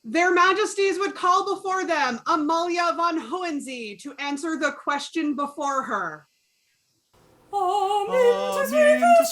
Their Majesties would call before them Amalie von Hohensee to answer the question before her. Amyntas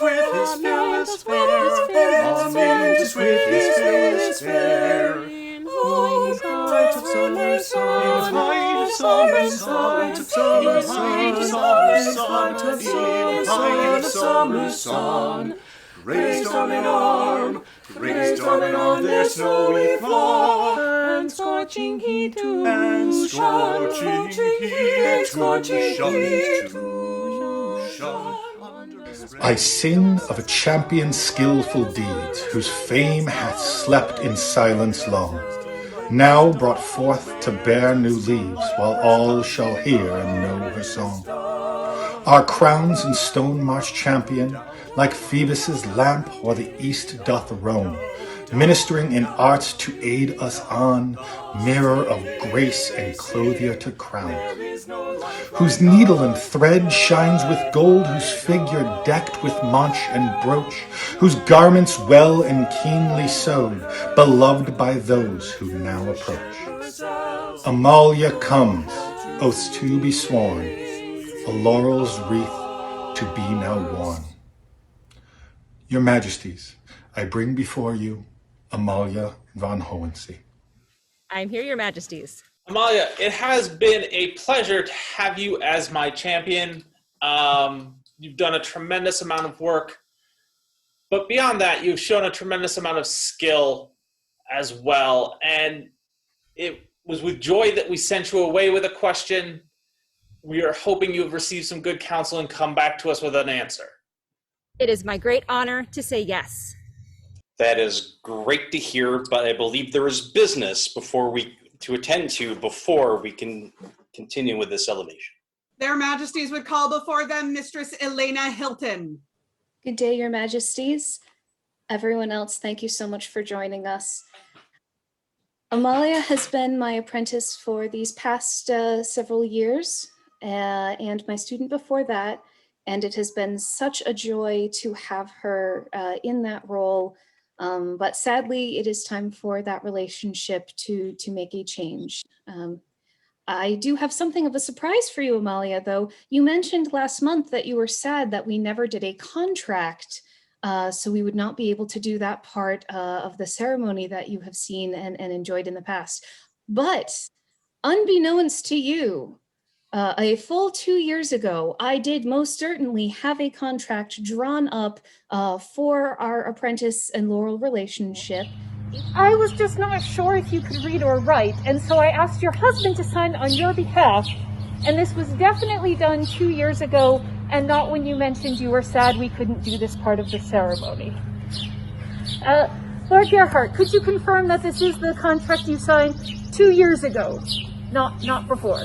with his fairest fair, Amyntas with his fairest fair. In height of summer's sun, in height of summer's sun, in height of summer's sun, in height of summer's sun. Raised arm in arm, raised arm in arm, their snowy floor, and scorching heat to shun, and scorching heat to shun. I sing of a champion's skillful deeds, whose fame hath slept in silence long, now brought forth to bear new leaves, while all shall hear and know her song. Our crowns in stone march champion, like Phoebus' lamp o'er the east doth roam, ministering in arts to aid us on, mirror of grace and clothier to crown, whose needle and thread shines with gold, whose figure decked with maunch and brooch, whose garments well and keenly sewed, beloved by those who now approach. Amalia comes, oaths to be sworn, a laurel's wreath to be now worn. Your Majesties, I bring before you Amalie von Hohensee. I'm here, Your Majesties. Amalia, it has been a pleasure to have you as my champion. You've done a tremendous amount of work, but beyond that, you've shown a tremendous amount of skill as well. And it was with joy that we sent you away with a question. We are hoping you have received some good counsel and come back to us with an answer. It is my great honor to say yes. That is great to hear, but I believe there is business to attend to before we can continue with this elevation. Their Majesties would call before them Mistress Elena Hilton. Good day, Your Majesties. Everyone else, thank you so much for joining us. Amalia has been my apprentice for these past several years, and my student before that, and it has been such a joy to have her in that role. But sadly, it is time for that relationship to make a change. I do have something of a surprise for you, Amalia, though. You mentioned last month that you were sad that we never did a contract, so we would not be able to do that part of the ceremony that you have seen and enjoyed in the past. But unbeknownst to you, a full 2 years ago, I did most certainly have a contract drawn up for our apprentice and Laurel relationship. I was just not sure if you could read or write, and so I asked your husband to sign on your behalf, and this was definitely done 2 years ago, and not when you mentioned you were sad we couldn't do this part of the ceremony. Lord Gerhardt, could you confirm that this is the contract you signed 2 years ago, not before?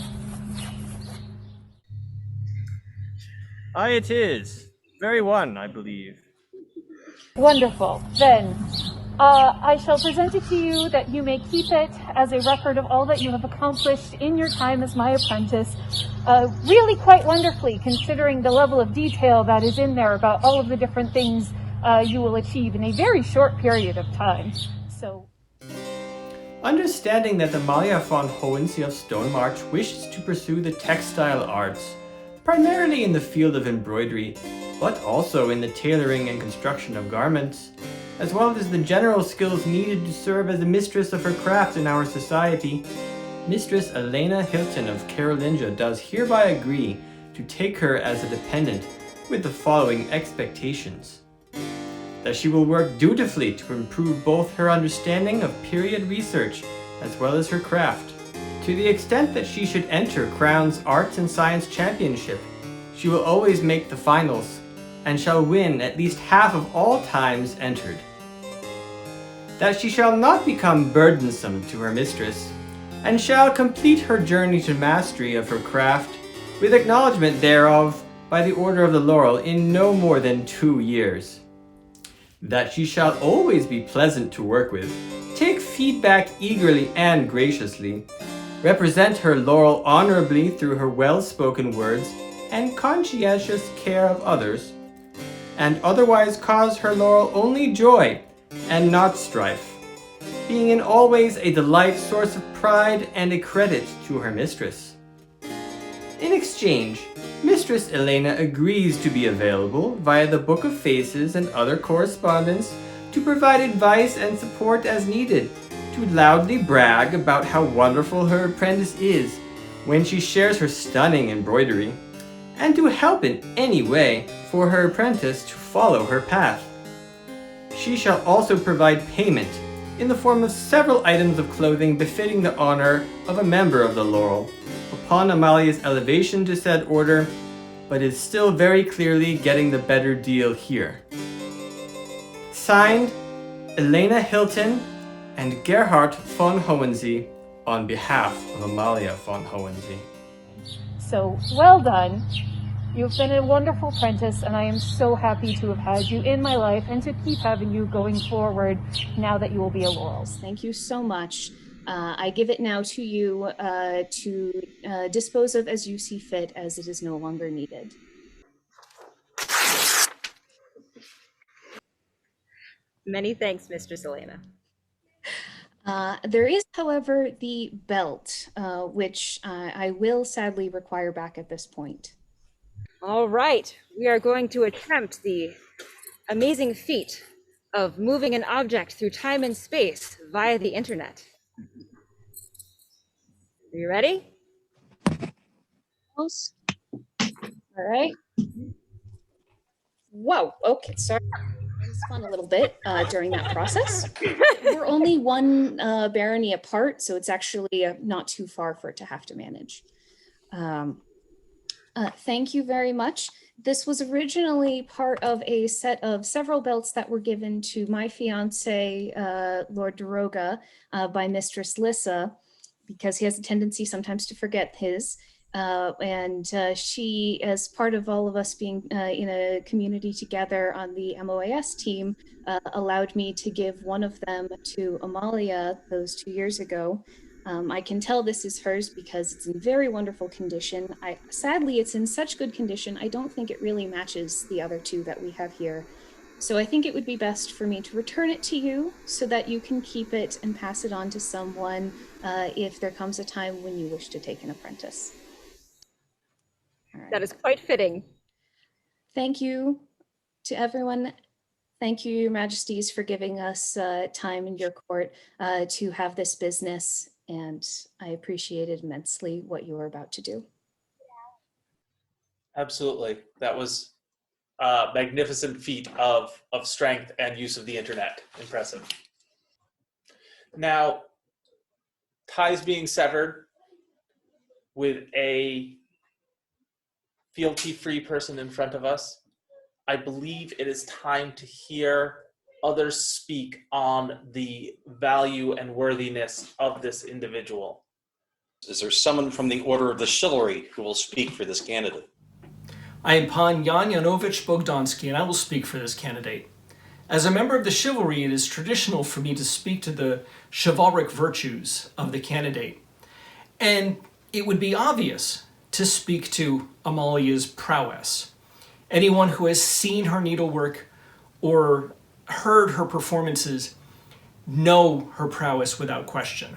Aye, it is. Very one, I believe. Wonderful. Then, I shall present it to you that you may keep it as a record of all that you have accomplished in your time as my apprentice. Really quite wonderfully, considering the level of detail that is in there about all of the different things you will achieve in a very short period of time. So, Understanding that Amalia von Hohensee of Stonemarch wishes to pursue the textile arts, primarily in the field of embroidery, but also in the tailoring and construction of garments, as well as the general skills needed to serve as a mistress of her craft in our society, Mistress Elena Hilton of Carolingia does hereby agree to take her as a dependent with the following expectations: that she will work dutifully to improve both her understanding of period research as well as her craft. To the extent that she should enter Crown's Arts and Science Championship, she will always make the finals and shall win at least half of all times entered. That she shall not become burdensome to her mistress, and shall complete her journey to mastery of her craft with acknowledgement thereof by the Order of the Laurel in no more than 2 years. That she shall always be pleasant to work with, take feedback eagerly and graciously, represent her Laurel honorably through her well-spoken words and conscientious care of others, and otherwise cause her Laurel only joy and not strife. being in all ways a delight, source of pride, and a credit to her mistress. In exchange, Mistress Elena agrees to be available via the Book of Faces and other correspondence to provide advice and support as needed, to loudly brag about how wonderful her apprentice is when she shares her stunning embroidery, and to help in any way for her apprentice to follow her path. She shall also provide payment in the form of several items of clothing befitting the honor of a member of the Laurel, upon Amalia's elevation to said order, but is still very clearly getting the better deal here. Signed, Elena Hilton and Gerhard von Hohensee, on behalf of Amalie von Hohensee. So, well done. You've been a wonderful apprentice, and I am so happy to have had you in my life and to keep having you going forward now that you will be a Laurel. Thank you so much. I give it now to you to dispose of as you see fit, as it is no longer needed. Many thanks, Mistress Elena. There is, however, the belt, which I will sadly require back at this point. All right, we are going to attempt the amazing feat of moving an object through time and space via the internet. Are you ready? All right. Whoa, okay, sorry. I spun a little bit during that process. We're only one barony apart, so it's actually not too far for it to have to manage. Thank you very much. This was originally part of a set of several belts that were given to my fiance, Lord Daroga, by Mistress Lissa, because he has a tendency sometimes to forget his. She, as part of all of us being in a community together on the MOAS team, allowed me to give one of them to Amalia those 2 years ago. I can tell this is hers because it's in very wonderful condition. Sadly, it's in such good condition, I don't think it really matches the other two that we have here. So I think it would be best for me to return it to you so that you can keep it and pass it on to someone if there comes a time when you wish to take an apprentice. Right. That is quite fitting. Thank you to everyone. Thank you, Your Majesties, for giving us time in your court to have this business, and I appreciated immensely what you were about to do. Absolutely. That was a magnificent feat of strength and use of the internet. Impressive. Now, ties being severed with a fealty-free person in front of us, I believe it is time to hear others speak on the value and worthiness of this individual. Is there someone from the Order of the Chivalry who will speak for this candidate? I am Pan Jan Janovich Bogdansky, and I will speak for this candidate. As a member of the chivalry, it is traditional for me to speak to the chivalric virtues of the candidate. And it would be obvious to speak to Amalia's prowess. Anyone who has seen her needlework or heard her performances know her prowess without question.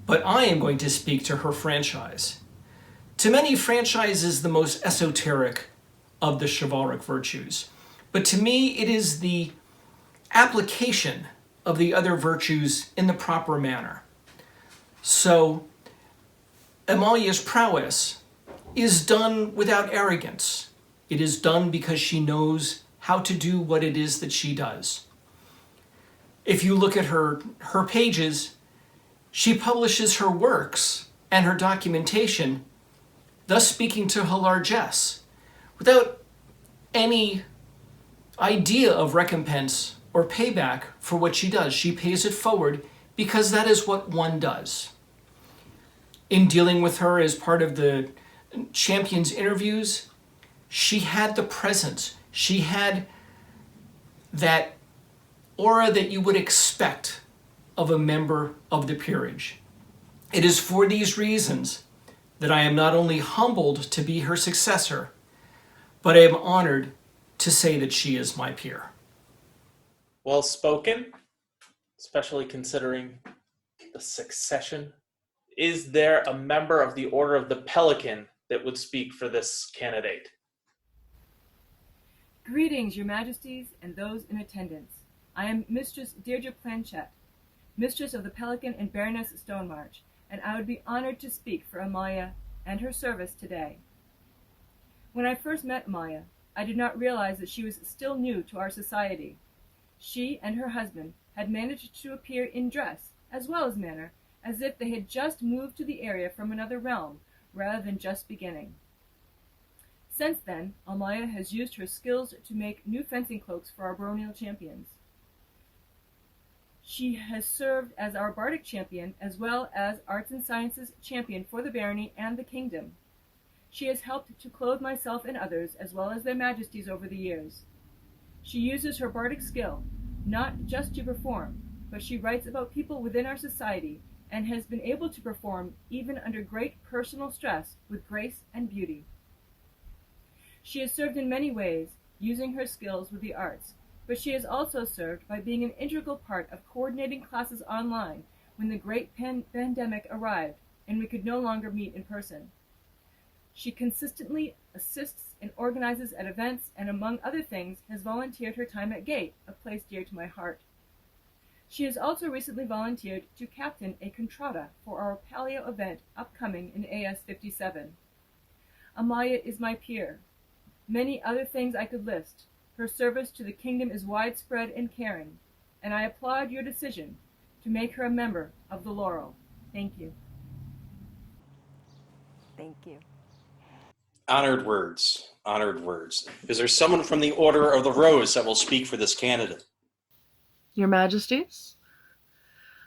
But I am going to speak to her franchise. To many, franchise is the most esoteric of the chivalric virtues. But to me, it is the application of the other virtues in the proper manner. So, Amalia's prowess is done without arrogance. It is done because she knows how to do what it is that she does. If you look at her pages, she publishes her works and her documentation, thus speaking to her largesse, without any idea of recompense or payback for what she does. She pays it forward because that is what one does. In dealing with her as part of the Champions interviews, she had the presence. She had that aura that you would expect of a member of the peerage. It is for these reasons that I am not only humbled to be her successor, but I am honored to say that she is my peer. Well spoken. especially considering the succession. Is there a member of the Order of the Pelican that would speak for this candidate? Greetings, your majesties and those in attendance. I am Mistress Deirdre Planchette, Mistress of the Pelican and Baroness Stonemarch, and I would be honored to speak for Amalia and her service today. When I first met Amalia, I did not realize that she was still new to our society. She and her husband had managed to appear in dress, as well as manner, as if they had just moved to the area from another realm, rather than just beginning. Since then, Amalia has used her skills to make new fencing cloaks for our baronial champions. She has served as our bardic champion, as well as arts and sciences champion for the barony and the kingdom. She has helped to clothe myself and others, as well as their majesties over the years. She uses her bardic skill, not just to perform, but she writes about people within our society, and has been able to perform even under great personal stress with grace and beauty. She has served in many ways, using her skills with the arts, but she has also served by being an integral part of coordinating classes online when the great pandemic arrived and we could no longer meet in person. She consistently assists and organizes at events, and among other things has volunteered her time at Gate, a place dear to my heart. She has also recently volunteered to captain a contrada for our paleo event upcoming in AS 57. Amalia is my peer. Many other things I could list. Her service to the kingdom is widespread and caring, and I applaud your decision to make her a member of the Laurel. Thank you. Thank you. Honored words, honored words. Is there someone from the Order of the Rose that will speak for this candidate? Your Majesties,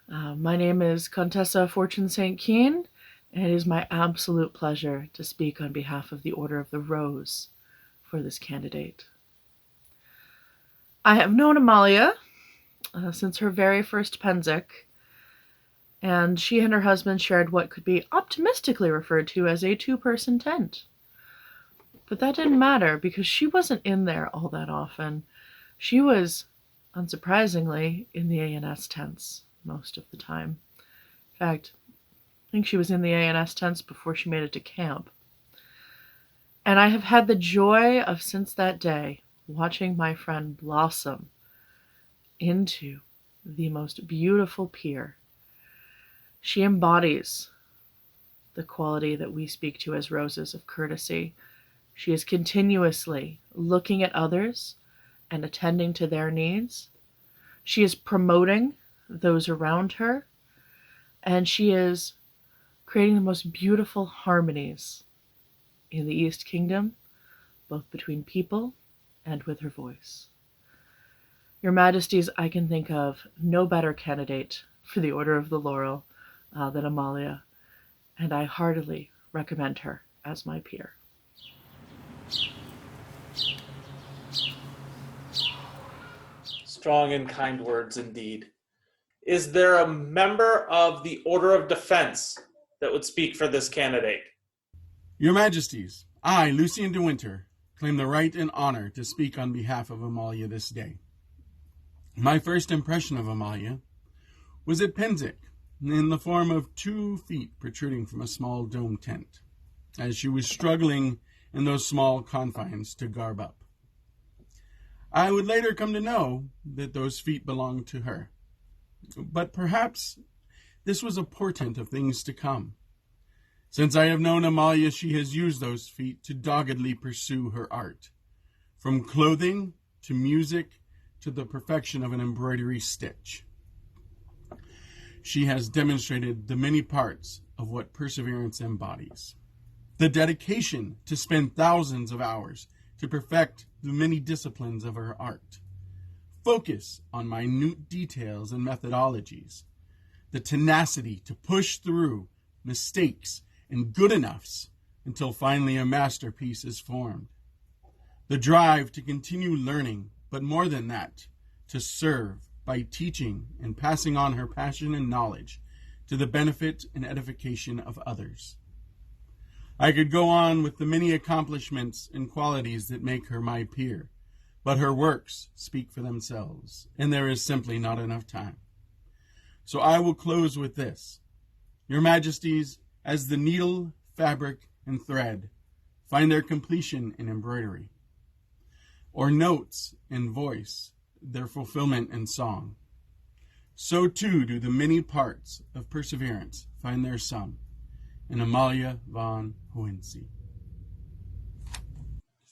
my name is Contessa Fortune St. Keen, and it is my absolute pleasure to speak on behalf of the Order of the Rose for this candidate. I have known Amalia since her very first Penzic, and she and her husband shared what could be optimistically referred to as a two-person tent. But that didn't matter because she wasn't in there all that often. She was, unsurprisingly, in the A&S tents most of the time. In fact, I think she was in the A&S tents before she made it to camp. And I have had the joy of, since that day, watching my friend blossom into the most beautiful peer. She embodies the quality that we speak to as roses of courtesy. She is continuously looking at others and attending to their needs. She is promoting those around her, and she is creating the most beautiful harmonies in the East Kingdom, both between people and with her voice. Your Majesties, I can think of no better candidate for the Order of the Laurel than Amalia, and I heartily recommend her as my peer. Strong and kind words indeed. Is there a member of the Order of Defense that would speak for this candidate? Your Majesties, I, Lucian de Winter, claim the right and honor to speak on behalf of Amalia this day. My first impression of Amalia was at Penzic, in the form of 2 feet protruding from a small dome tent, as she was struggling in those small confines to garb up. I would later come to know that those feet belonged to her, but perhaps this was a portent of things to come. Since I have known Amalia, she has used those feet to doggedly pursue her art, from clothing to music to the perfection of an embroidery stitch. She has demonstrated the many parts of what perseverance embodies. The dedication to spend thousands of hours to perfect the many disciplines of her art. Focus on minute details and methodologies. The tenacity to push through mistakes and good enoughs until finally a masterpiece is formed. The drive to continue learning, but more than that, to serve by teaching and passing on her passion and knowledge to the benefit and edification of others. I could go on with the many accomplishments and qualities that make her my peer, but her works speak for themselves, and there is simply not enough time. So I will close with this. Your Majesties, as the needle, fabric, and thread find their completion in embroidery, or notes and voice their fulfillment in song, so too do the many parts of perseverance find their sum in Amalie von Hohensee.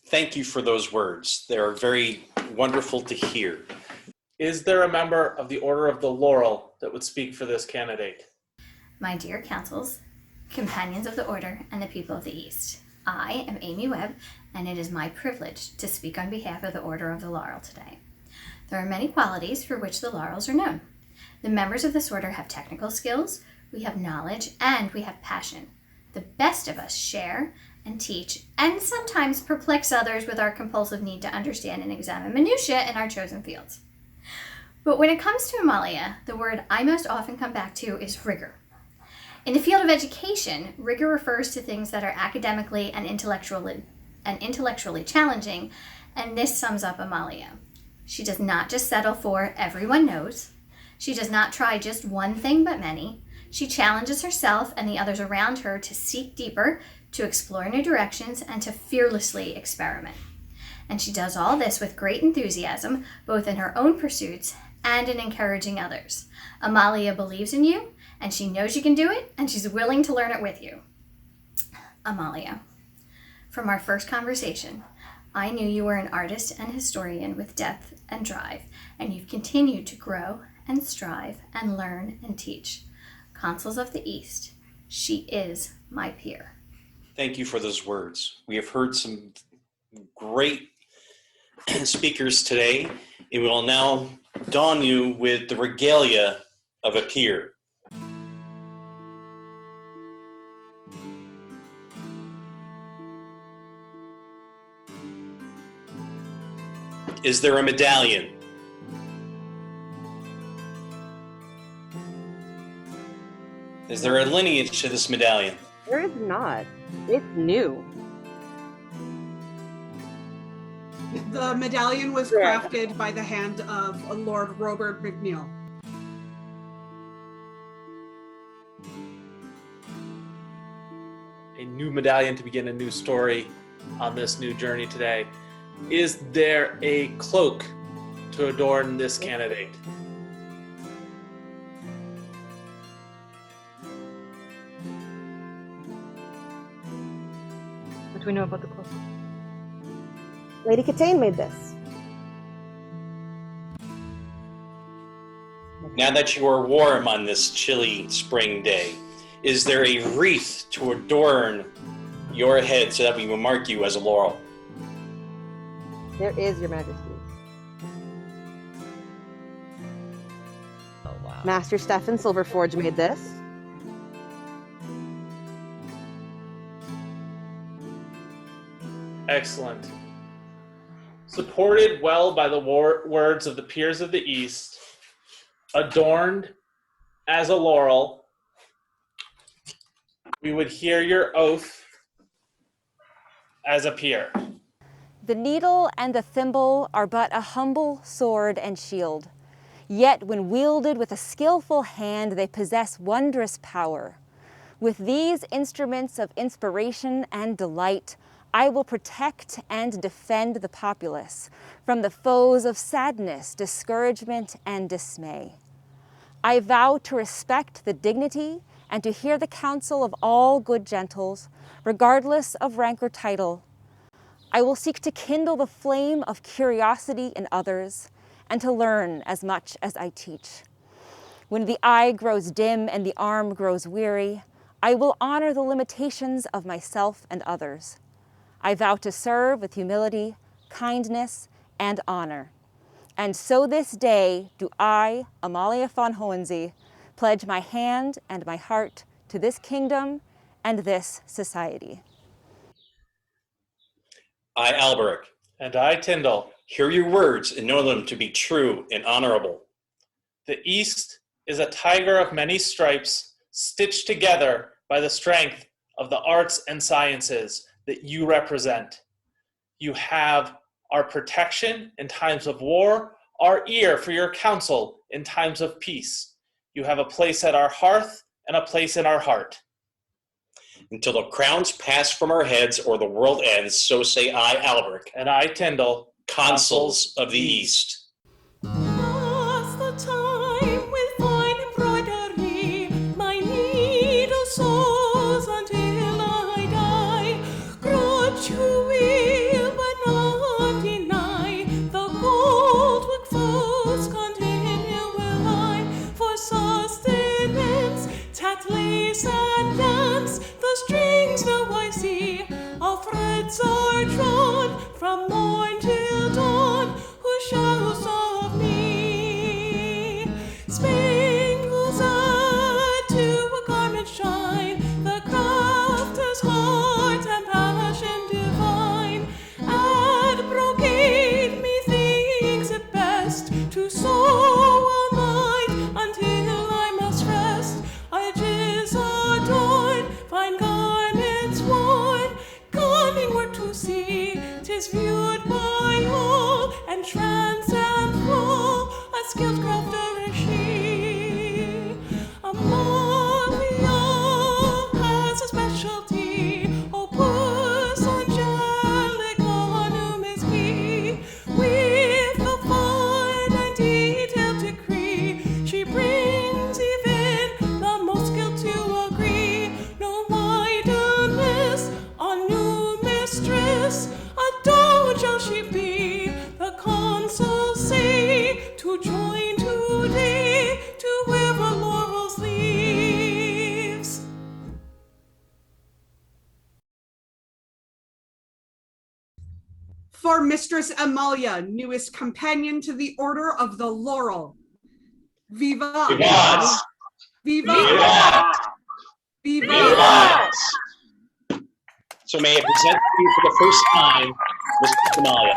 Thank you for those words. They're very wonderful to hear. Is there a member of the Order of the Laurel that would speak for this candidate? My dear councils, companions of the Order, and the people of the East, I am Amy Webb, and it is my privilege to speak on behalf of the Order of the Laurel today. There are many qualities for which the Laurels are known. The members of this order have technical skills, we have knowledge, and we have passion. The best of us share and teach, and sometimes perplex others with our compulsive need to understand and examine minutiae in our chosen fields. But when it comes to Amalie, the word I most often come back to is rigor. In the field of education, rigor refers to things that are academically and intellectually challenging, and this sums up Amalie. She does not just settle for everyone knows. She does not try just one thing but many. She challenges herself and the others around her to seek deeper, to explore new directions, and to fearlessly experiment. And she does all this with great enthusiasm, both in her own pursuits and in encouraging others. Amalie believes in you, and she knows you can do it, and she's willing to learn it with you. Amalie, from our first conversation, I knew you were an artist and historian with depth and drive, and you've continued to grow and strive and learn and teach. Consuls of the East, she is my peer. Thank you for those words. We have heard some great speakers today, and we will now don you with the regalia of a peer. Is there a medallion? Is there a lineage to this medallion? There is not. It's new. The medallion was crafted by the hand of Lord Robert McNeil. A new medallion to begin a new story on this new journey today. Is there a cloak to adorn this candidate? What do we know about the cloak? Lady Catane made this. Now that you are warm on this chilly spring day, is there a wreath to adorn your head so that we will mark you as a laurel? There is, Your Majesty. Oh, wow. Master Stefan Silverforge made this. Excellent. Supported well by the words of the peers of the East, adorned as a laurel, we would hear your oath as a peer. The needle and the thimble are but a humble sword and shield. Yet when wielded with a skillful hand, they possess wondrous power. With these instruments of inspiration and delight, I will protect and defend the populace from the foes of sadness, discouragement, and dismay. I vow to respect the dignity and to hear the counsel of all good gentles, regardless of rank or title. I will seek to kindle the flame of curiosity in others and to learn as much as I teach. When the eye grows dim and the arm grows weary, I will honor the limitations of myself and others. I vow to serve with humility, kindness, and honor. And so this day do I, Amalie von Hohensee, pledge my hand and my heart to this kingdom and this society. I, Alberic. And I, Tyndall. Hear your words and know them to be true and honorable. The East is a tiger of many stripes, stitched together by the strength of the arts and sciences that you represent. You have our protection in times of war, our ear for your counsel in times of peace. You have a place at our hearth and a place in our heart. Until the crowns pass from our heads or the world ends, so say I, Alberic. And I, Tyndall, Consuls of the East. Pass the time with fine embroidery, my needle sews until I die. Grudge you will, but not deny, the gold work foes continue will I. For sustenance, tat lace and dance, the strings now I see, all threads are drawn from morn till dawn. Who shouts of me? Spangles add to a garment shine, the crafter's heart and passion divine. Add brocade, methinks it best to sew all night until I must rest. Edges adorn, fine garments worn, cunning work to see, 'tis viewed by all, and trance and full, a skilled crafter is she. Amalia has a specialty, opus angelic on whom is key. With the fine and detailed decree, she brings even the most skilled to agree. No idleness, a new mistress, a dowager shall she be. The consuls say to join today to whoever Laurel's leaves. For Mistress Amalia, newest companion to the Order of the Laurel. Viva! Viva! Viva! Viva! Viva! So may I present to you for the first time, Mistress Amalia.